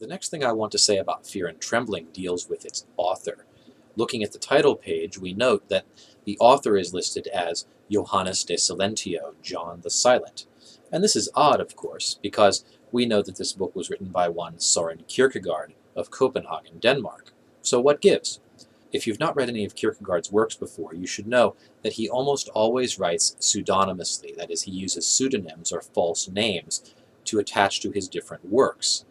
The next thing I want to say about Fear and Trembling deals with its author. Looking at the title page, we note that the author is listed as Johannes de Silentio, John the Silent. And this is odd, of course, because we know that this book was written by one Søren Kierkegaard of Copenhagen, Denmark. So what gives? If you've not read any of Kierkegaard's works before, you should know that he almost always writes pseudonymously. That is, he uses pseudonyms or false names to attach to his different works.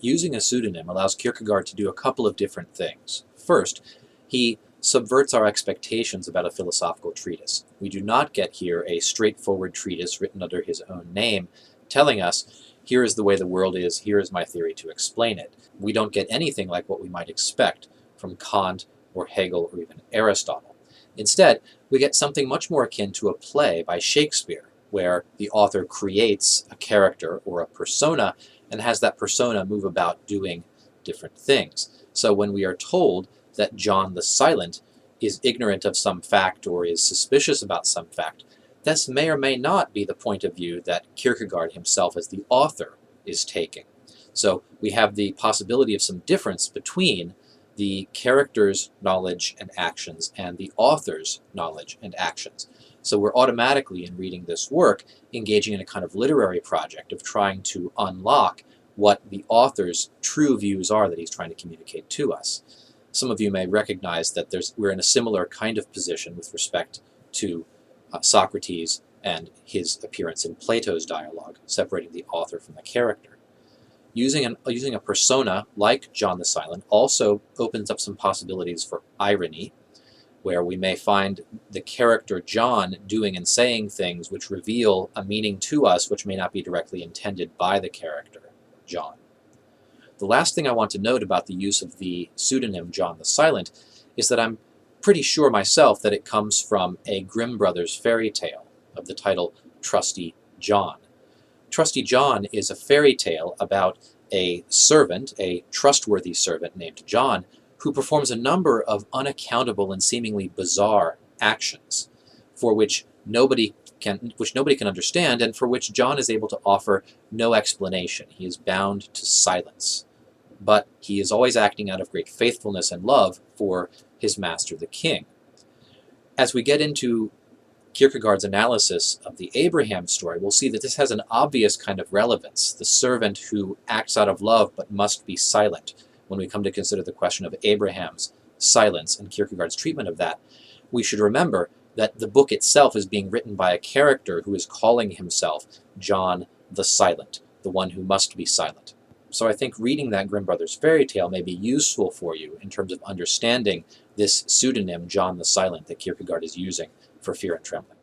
Using a pseudonym allows Kierkegaard to do a couple of different things. First, he subverts our expectations about a philosophical treatise. We do not get here a straightforward treatise written under his own name telling us, here is the way the world is, here is my theory to explain it. We don't get anything like what we might expect from Kant or Hegel or even Aristotle. Instead, we get something much more akin to a play by Shakespeare, where the author creates a character or a persona and has that persona move about doing different things. So when we are told that John the Silent is ignorant of some fact or is suspicious about some fact, this may or may not be the point of view that Kierkegaard himself as the author is taking. So we have the possibility of some difference between the character's knowledge and actions and the author's knowledge and actions. So we're automatically, in reading this work, engaging in a kind of literary project of trying to unlock what the author's true views are that he's trying to communicate to us. Some of you may recognize that we're in a similar kind of position with respect to Socrates and his appearance in Plato's dialogue, separating the author from the character. Using a persona like John the Silent also opens up some possibilities for irony, where we may find the character John doing and saying things which reveal a meaning to us which may not be directly intended by the character John. The last thing I want to note about the use of the pseudonym John the Silent is that I'm pretty sure myself that it comes from a Grimm Brothers fairy tale of the title Trusty John. Trusty John is a fairy tale about a servant, a trustworthy servant named John, who performs a number of unaccountable and seemingly bizarre actions for which nobody can understand and for which John is able to offer no explanation. He is bound to silence. But he is always acting out of great faithfulness and love for his master, the king. As we get into Kierkegaard's analysis of the Abraham story, we'll see that this has an obvious kind of relevance, the servant who acts out of love but must be silent. When we come to consider the question of Abraham's silence and Kierkegaard's treatment of that, we should remember that the book itself is being written by a character who is calling himself John the Silent, the one who must be silent. So I think reading that Grimm Brothers fairy tale may be useful for you in terms of understanding this pseudonym, John the Silent, that Kierkegaard is using for Fear and Trembling.